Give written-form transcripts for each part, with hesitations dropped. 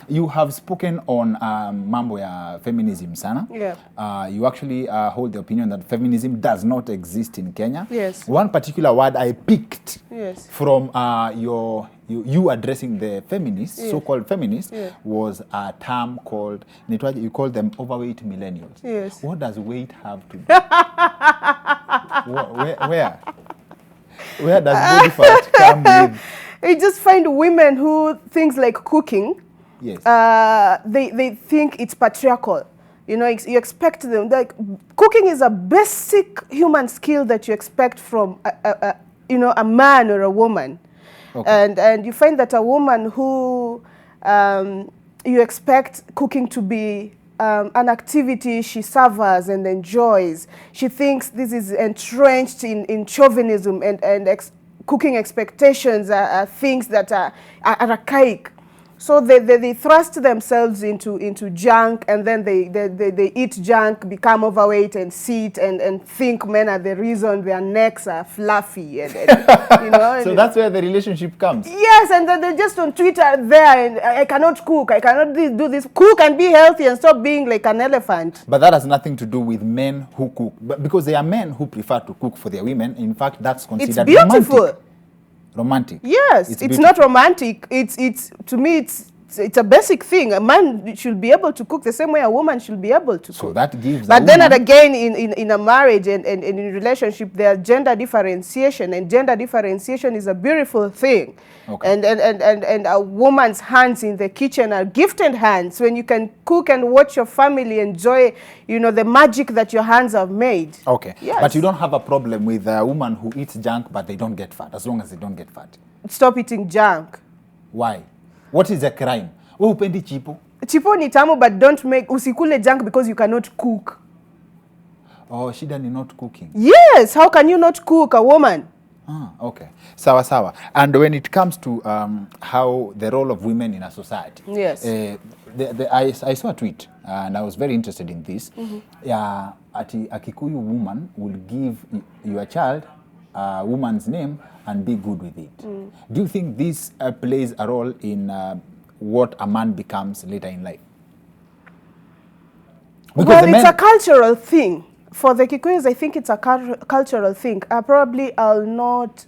You have spoken on mambo ya feminism sana. Yeah. You actually hold the opinion that feminism does not exist in Kenya. Yes. One particular word I picked Yes. from you addressing the feminists, Yeah. so-called feminists, Yeah. was a term called, you call them overweight millennials. Yes. What does weight have to do? Where does body fat come with? You just find women who things like cooking. Yes. They think it's patriarchal. You know, you expect them, like, cooking is a basic human skill that you expect from a man or a woman. Okay. And you find that a woman who you expect cooking to be an activity she savors and enjoys. She thinks this is entrenched in chauvinism, and cooking expectations are things that are archaic. So they thrust themselves into junk, and then they eat junk, become overweight, and sit and think men are the reason their necks are fluffy. And you know. So that's where the relationship comes. Yes, and then they're just on Twitter there, and I cannot cook, I cannot do this. Cook and be healthy and stop being like an elephant. But that has nothing to do with men who cook. But because there are men who prefer to cook for their women. In fact, that's considered It's beautiful. Romantic. Yes, it's not romantic. It's to me it's a basic thing. A man should be able to cook the same way a woman should be able to cook. So that gives. But then again, in a marriage and in a relationship, there are gender differentiation, and gender differentiation is a beautiful thing. Okay. And a woman's hands in the kitchen are gifted hands. When you can cook and watch your family enjoy, the magic that your hands have made. Okay. Yes. But you don't have a problem with a woman who eats junk but they don't get fat, as long as they don't get fat. Stop eating junk. Why? What is the crime? Oh, upendi chipo. Chipo ni tamu, but don't make usikule junk because you cannot cook. Oh, shida ni not cooking. Yes, how can you not cook, a woman? Ah, okay. Sawa sawa. And when it comes to how the role of women in a society. Yes. I saw a tweet and I was very interested in this. A Kikuyu woman will give your child a woman's name and be good with it. Do you think this plays a role in what a man becomes later in life? Because well, it's a cultural thing. For the Kikuyus, I think it's a cultural thing. I'll not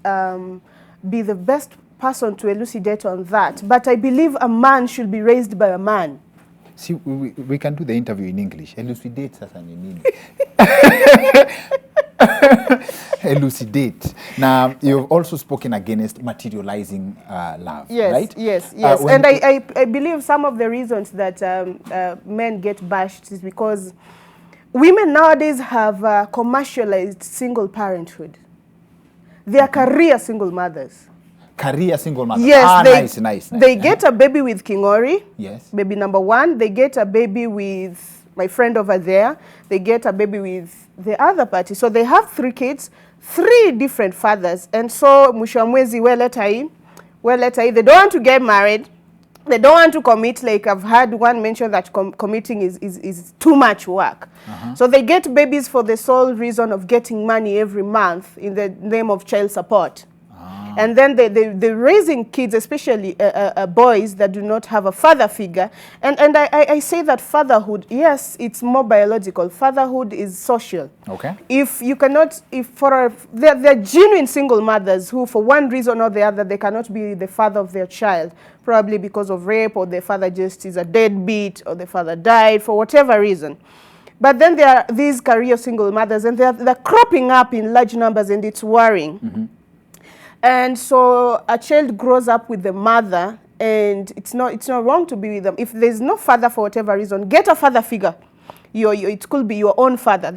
be the best person to elucidate on that, but I believe a man should be raised by a man. See, we can do the interview in English. Elucidate as an in Elucidate. Now, you've also spoken against materializing love, yes, right? Yes. And I believe some of the reasons that men get bashed is because women nowadays have commercialized single parenthood. They are career single mothers. Career single mothers. Yes, nice. They get a baby with Kingori. Yes. Baby number one. They get a baby with my friend over there. They get a baby with the other party. So they have 3 kids, 3 different fathers. And so, mwisho wa mwezi, they don't want to get married. They don't want to commit. Like I've had one mention that committing is too much work. So they get babies for the sole reason of getting money every month in the name of child support. And then they're raising kids, especially boys that do not have a father figure. And I say that fatherhood, yes, it's more biological. Fatherhood is social. Okay. If you cannot, they're genuine single mothers who, for one reason or the other, they cannot be the father of their child, probably because of rape, or their father just is a deadbeat, or the father died for whatever reason. But then there are these career single mothers, and they're cropping up in large numbers, and it's worrying. And so a child grows up with the mother, and it's not wrong to be with them. If there's no father for whatever reason, get a father figure. It could be your own father,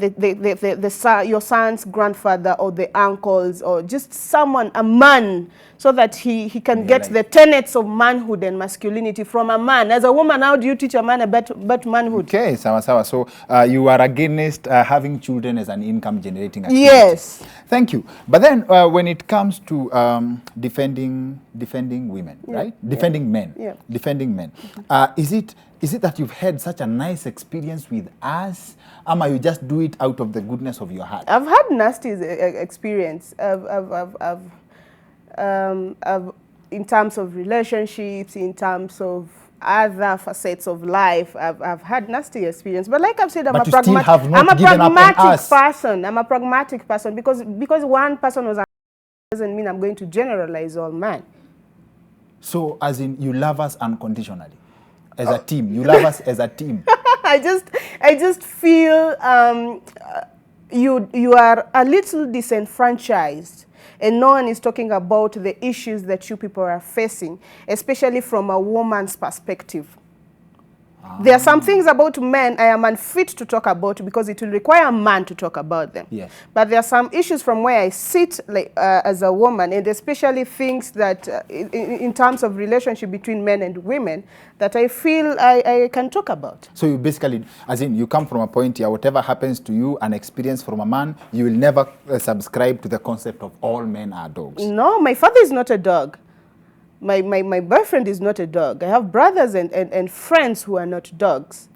your son's grandfather, or the uncles, or just someone, a man, so that he can get the tenets of manhood and masculinity from a man. As a woman, how do you teach a man about manhood? Okay, sawa. So you are against having children as an income-generating activity. Yes. Thank you. But then when it comes to defending women, right? Defending men. Yeah. Defending men. Is it that you've had such a nice experience with us, or you just do it out of the goodness of your heart? I've had nasty experience. In terms of relationships, in terms of other facets of life, I've had nasty experience. But like I've said, I'm But a you still have not given up on pragmatic us. person. I'm a pragmatic person because one person was doesn't mean I'm going to generalize all men. So, as in, you love us unconditionally, as a team. You love us as a team. I just feel you are a little disenfranchised, and no one is talking about the issues that you people are facing, especially from a woman's perspective. There are some things about men I am unfit to talk about because it will require a man to talk about them. Yes. But there are some issues from where I sit like, as a woman, and especially things that in terms of relationship between men and women that I feel I can talk about. So you basically, as in, you come from a point here, whatever happens to you, an experience from a man, you will never subscribe to the concept of all men are dogs. No, my father is not a dog. My boyfriend is not a dog. I have brothers and friends who are not dogs.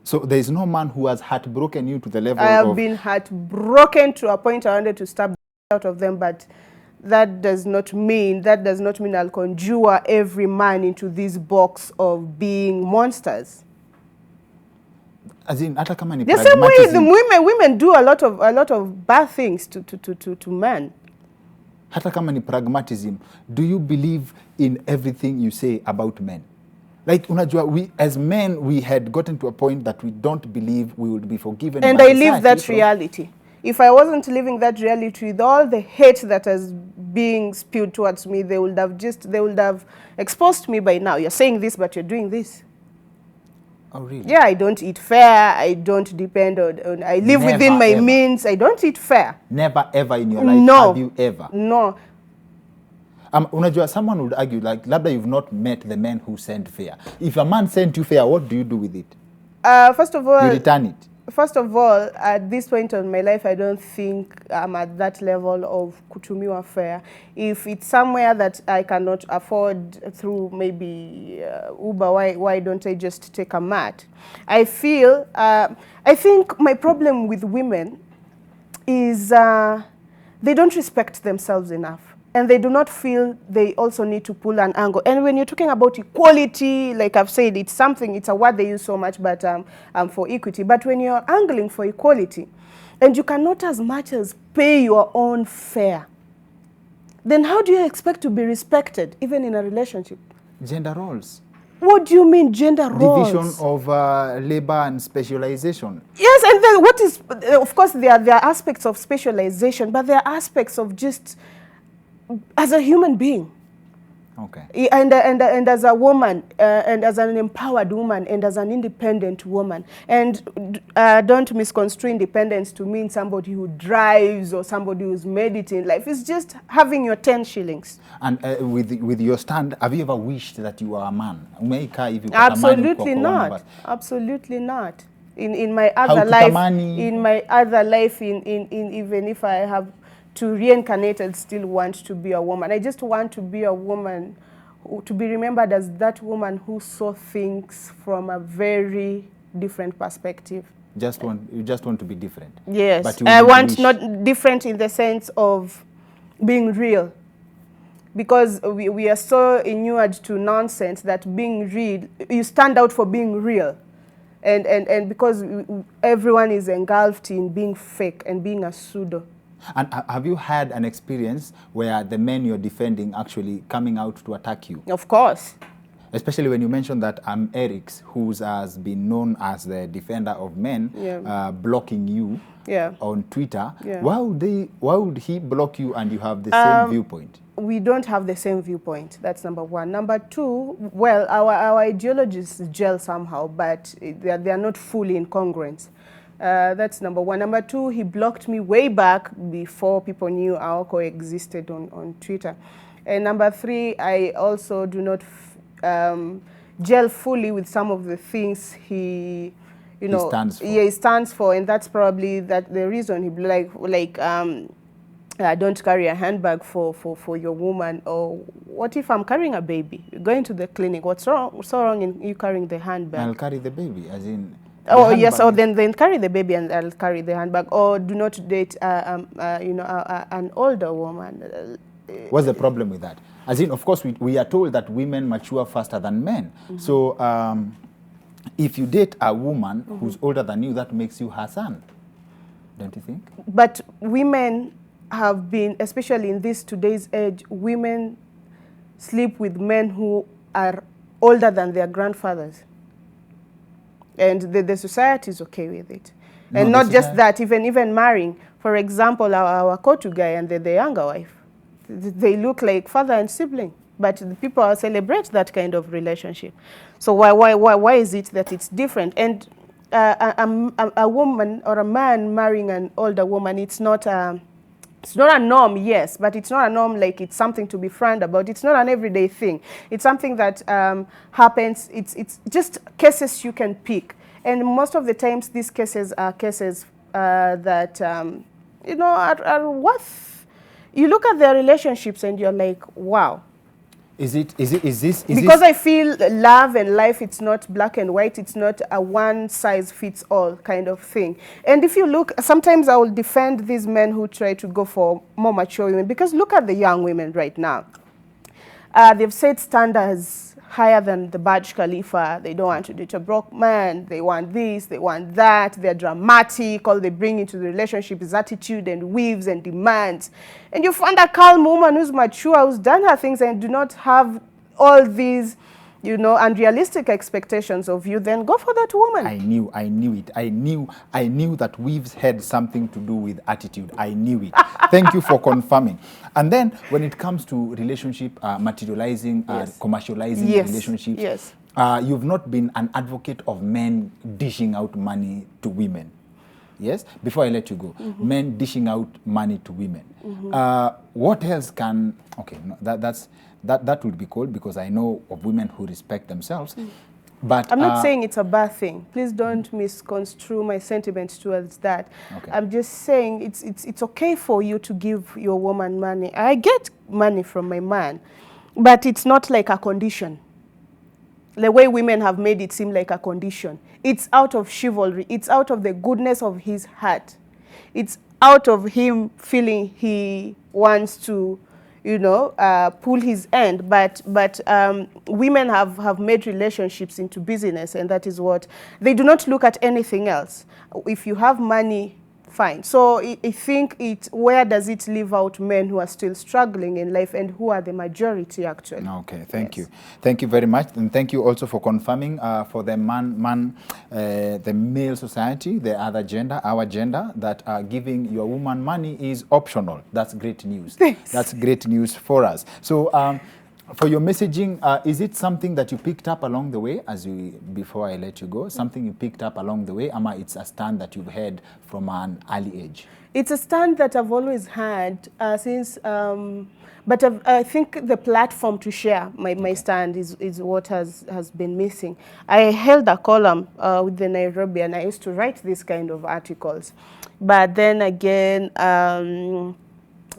So there is no man who has heartbroken you to the level I have of... been heartbroken to a point I wanted to stab out of them, but that does not mean I'll conjure every man into this box of being monsters. As in, hata kama ni The same way the pragmatism, women do a lot of bad things to men. hata kama ni pragmatism, do you believe in everything you say about men? Like, unajua, we as men, we had gotten to a point that we don't believe we would be forgiven. And I live that reality. If I wasn't living that reality with all the hate that is being spewed towards me, they would have exposed me by now. You're saying this, but you're doing this. Oh, really? Yeah, I don't eat fair. I don't depend on I live Never, within my ever. means. I don't eat fair. Never ever in your life No. have you ever? No. Unajua, someone would argue, like, labda you've not met the men who send fair. If a man sent you fair, what do you do with it? First of all, You return it. First of all, at this point in my life, I don't think I'm at that level of kutumiwa fair. If it's somewhere that I cannot afford through maybe Uber, why don't I just take a mat? I think my problem with women is they don't respect themselves enough. And they do not feel they also need to pull an angle. And when you're talking about equality, like I've said, it's a word they use so much, but for equity. But when you're angling for equality, and you cannot as much as pay your own fare, then how do you expect to be respected, even in a relationship? Gender roles. What do you mean gender roles? Division of labor and specialization. Yes, and then what is, of course, there are aspects of specialization, but there are aspects of just as a human being. Okay. And as a woman, and as an empowered woman, and as an independent woman. And don't misconstrue independence to mean somebody who drives or somebody who's made it in life. It's just having your 10 shillings. And with your stand, have you ever wished that you were a man? Absolutely not. Absolutely not. In my other life, even if I have to reincarnate, I'd still want to be a woman. I just want to be a woman, to be remembered as that woman who saw things from a very different perspective. You just want to be different. Yes, but I want not different in the sense of being real. Because we are so inured to nonsense that being real, you stand out for being real. And because everyone is engulfed in being fake and being a pseudo. And have you had an experience where the men you're defending actually coming out to attack you? Of course. Especially when you mentioned that Eric's, who has been known as the defender of men, blocking you on Twitter. Yeah. Why would he block you and you have the same viewpoint? We don't have the same viewpoint. That's number one. Number two, well, our ideologies gel somehow, but they are not fully incongruent. That's number one. Number two, he blocked me way back before people knew Aoko existed on Twitter. And number three, I also do not gel fully with some of the things he stands for. Yeah, he stands for, and that's probably the reason he don't carry a handbag for your woman. Or what if I'm carrying a baby? You're going to the clinic. What's wrong in you carrying the handbag? I'll carry the baby, as in. Oh yes, or then carry the baby and I'll carry the handbag. Or do not date an older woman. What's the problem with that? As in, of course, we are told that women mature faster than men. So if you date a woman who's older than you, that makes you her son, don't you think? But women have been, especially in this today's age, women sleep with men who are older than their grandfathers. And the society is okay with it. No, And the not just society- that, even marrying. For example, our Kotu guy and the younger wife, they look like father and sibling. But the people celebrate that kind of relationship. So why is it that it's different? And a woman or a man marrying an older woman, it's not a norm, yes, but it's not a norm like it's something to be frowned about. It's not an everyday thing. It's something that happens. It's just cases you can pick. And most of the times, these cases are cases that, you know, are worth. You look at their relationships and you're like, wow. Because I feel love and life, it's not black and white. It's not a one-size-fits-all kind of thing. And if you look, sometimes I will defend these men who try to go for more mature women. Because look at the young women right now. They've set standards higher than the Burj Khalifa. They don't want to date a broke man. They want this, they want that. They're dramatic. All they bring into the relationship is attitude and weaves and demands. And you find a calm woman who's mature, who's done her things and do not have all these, you know, unrealistic expectations of you, then go for that woman. I knew it. I knew that weaves had something to do with attitude. I knew it. Thank you for confirming. And then when it comes to relationship, materializing, commercializing relationships, you've not been an advocate of men dishing out money to women. Yes? Before I let you go, men dishing out money to women. What else can, okay, no, that would be cool because I know of women who respect themselves. But I'm not saying it's a bad thing. Please don't misconstrue my sentiments towards that. Okay. I'm just saying it's okay for you to give your woman money. I get money from my man, but it's not like a condition. The way women have made it seem like a condition. It's out of chivalry. It's out of the goodness of his heart. It's out of him feeling he wants to, you know, pull his end. But women have made relationships into business, and that is what they do not look at anything else. If you have money, fine. So I think where does it leave out men who are still struggling in life and who are the majority actually? Okay, thank you. Thank you very much. And thank you also for confirming for the the male society, the other gender, our gender, that giving your woman money is optional. That's great news. Thanks. That's great news for us. So for your messaging, is it something that you picked up along the way before I let you go? Something you picked up along the way, Ama, it's a stand that you've had from an early age? It's a stand that I've always had since, but I think the platform to share my stand is what has been missing. I held a column with the Nairobi, and I used to write these kind of articles. But then again,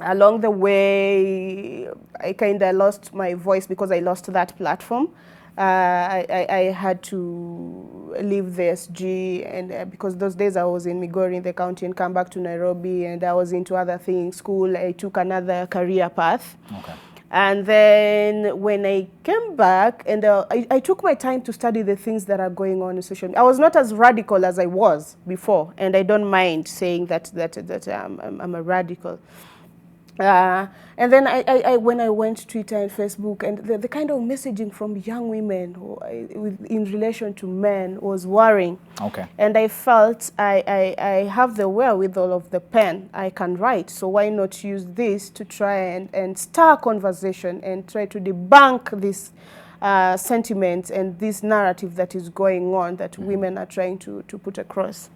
along the way, I kind of lost my voice because I lost that platform. I had to leave the SG, and because those days I was in Migori in the county and come back to Nairobi, and I was into other things, school. I took another career path. Okay. And then when I came back, and I took my time to study the things that are going on in social media. I was not as radical as I was before, and I don't mind saying that I'm a radical. And then when I went to Twitter and Facebook, and the kind of messaging from young women in relation to men was worrying. Okay. And I felt I have the wherewithal of the pen. I can write, so why not use this to try and start a conversation and try to debunk this sentiment and this narrative that is going on that women are trying to put across.